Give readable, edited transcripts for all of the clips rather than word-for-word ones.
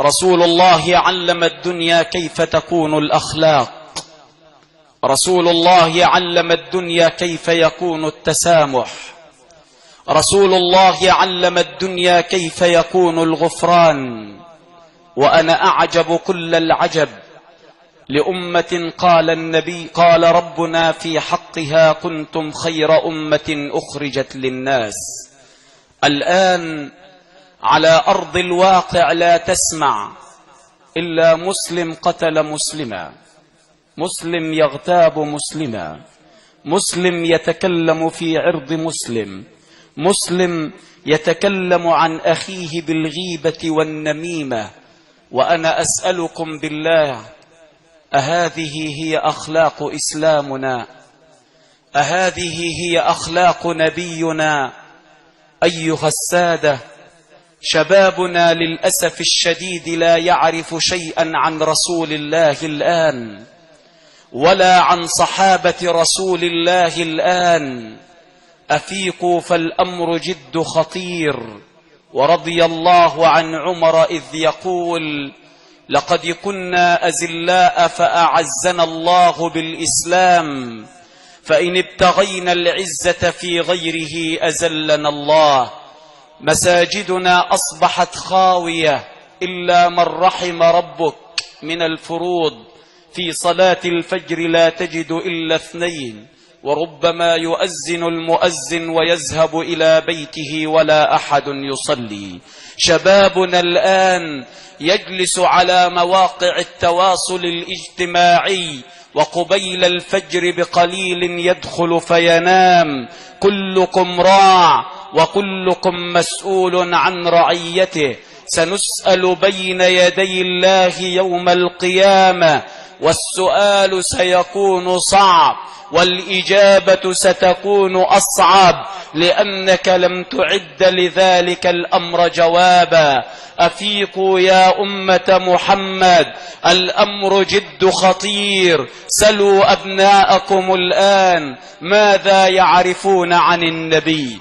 رسول الله علم الدنيا كيف تكون الأخلاق. رسول الله علم الدنيا كيف يكون التسامح. رسول الله علم الدنيا كيف يكون الغفران. وأنا أعجب كل العجب لأمة قال ربنا في حقها كنتم خير أمة أخرجت للناس. الآن على أرض الواقع لا تسمع إلا مسلم قتل مسلما، مسلم يغتاب مسلما، مسلم يتكلم في عرض مسلم، مسلم يتكلم عن أخيه بالغيبة والنميمة. وأنا أسألكم بالله، أهذه هي أخلاق إسلامنا؟ أهذه هي أخلاق نبينا؟ أيها السادة، شبابنا للأسف الشديد لا يعرف شيئا عن رسول الله الآن، ولا عن صحابة رسول الله الآن. أفيقوا فالأمر جد خطير. ورضي الله عن عمر إذ يقول: لقد كنا أزلاء فأعزنا الله بالإسلام، فإن ابتغينا العزة في غيره أزلنا الله. مساجدنا أصبحت خاوية إلا من رحم ربك من الفروض. في صلاة الفجر لا تجد إلا 2، وربما يؤذن المؤذن ويذهب إلى بيته ولا أحد يصلي. شبابنا الآن يجلس على مواقع التواصل الاجتماعي، وقبيل الفجر بقليل يدخل فينام. كلكم راع وكلكم مسؤول عن رعيته. سنسأل بين يدي الله يوم القيامة، والسؤال سيكون صعب والإجابة ستكون أصعب، لأنك لم تعد لذلك الأمر جوابا. أفيقوا يا أمة محمد، الأمر جد خطير. سلوا أبناءكم الآن ماذا يعرفون عن النبي.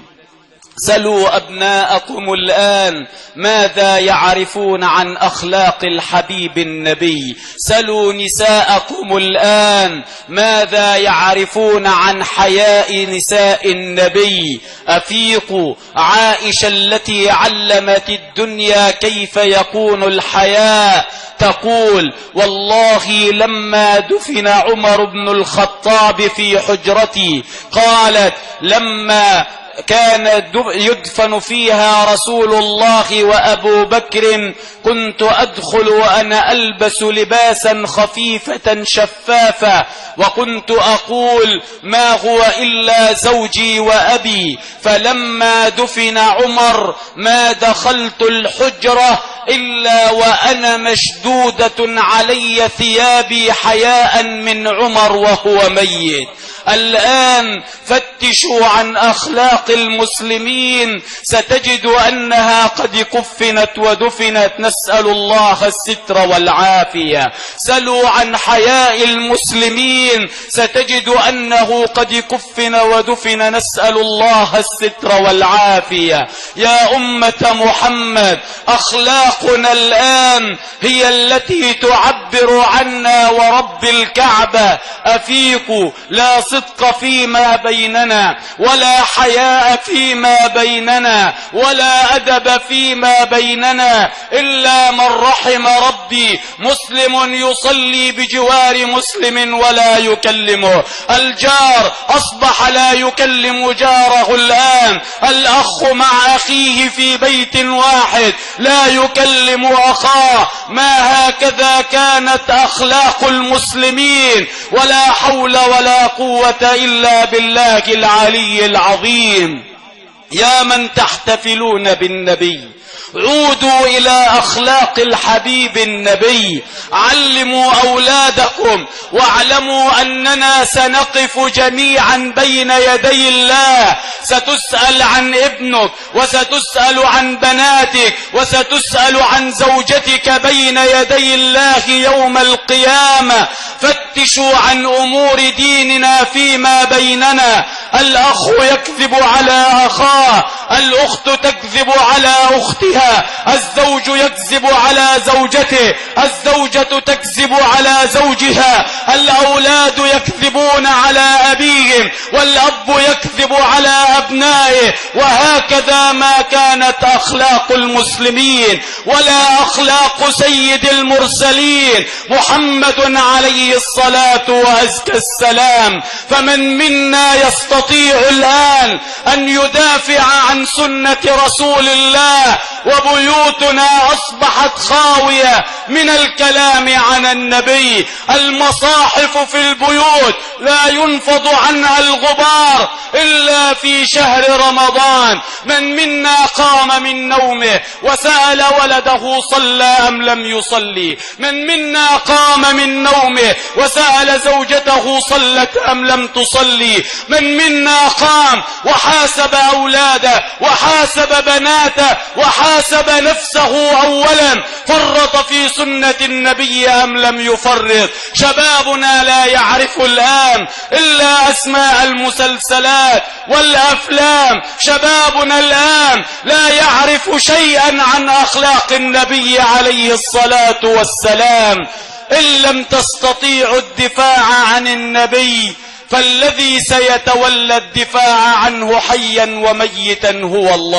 سلوا أبناءكم الآن ماذا يعرفون عن أخلاق الحبيب النبي. سلوا نساءكم الآن ماذا يعرفون عن حياء نساء النبي. أفيقوا. عائشة التي علمت الدنيا كيف يكون الحياء تقول: والله لما دفن عمر بن الخطاب في حجرتي، قالت: لما كان يدفن فيها رسول الله وأبو بكر كنت أدخل وأنا ألبس لباسا خفيفة شفافة، وكنت أقول: ما هو إلا زوجي وأبي. فلما دفن عمر ما دخلت الحجرة إلا وأنا مشدودة علي ثيابي حياء من عمر وهو ميت. الآن فتشوا عن أخلاق المسلمين ستجد أنها قد كفنت ودفنت، نسأل الله الستر والعافية. سلوا عن حياء المسلمين ستجد أنه قد كفن ودفن، نسأل الله الستر والعافية. يا أمة محمد، أخلاقنا الآن هي التي تعبر عنا ورب الكعبة. أفيقوا. لا صدق فيما بيننا، ولا حياء فيما بيننا، ولا أدب فيما بيننا إلا من رحم ربي. مسلم يصلي بجوار مسلم ولا يكلمه. الجار أصبح لا يكلم جاره الآن. الأخ مع أخيه في بيت واحد لا يكلم أخاه. ما هكذا كانت أخلاق المسلمين. ولا حول ولا قوة إلا بالله العلي العظيم. يا من تحتفلون بالنبي، عودوا إلى أخلاق الحبيب النبي. علموا أولادكم، واعلموا أننا سنقف جميعا بين يدي الله. ستسأل عن ابنك، وستسأل عن بناتك، وستسأل عن زوجتك بين يدي الله يوم القيامة. فتشوا عن أمور ديننا فيما بيننا. الأخ يكذب على أخاه، الأخت تكذب على أختها، الزوج يكذب على زوجته، الزوجة تكذب على زوجها، الأولاد يكذبون على أبيهم، والأب يكذب على أبنائه. وهكذا ما كانت أخلاق المسلمين ولا أخلاق سيد المرسلين محمد عليه الصلاة وأزكى السلام. فمن منا يستطيع الآن أن يدافع عن سنة رسول الله وبيوتنا أصبحت خاوية من الكلام عن النبي؟ المصاحف في البيوت لا ينفض عنها الغبار إلا في شهر رمضان. من منا قام من نومه وسأل ولده صلى أم لم يصلي؟ من منا قام من نومه وسأل زوجته صلت أم لم تصلي؟ من منا قام وحاسب أولاده وحاسب بناته وحاسب نفسه أولا، فرط في سنة النبي أم لم يفرط؟ شبابنا لا يعرف الآن إلا أسماء المسلسلات والأفلام، شبابنا الآن لا يعرف شيئا عن أخلاق النبي عليه الصلاة والسلام. إن لم تستطيعوا الدفاع عن النبي فالذي سيتولى الدفاع عنه حيا وميتا هو الله.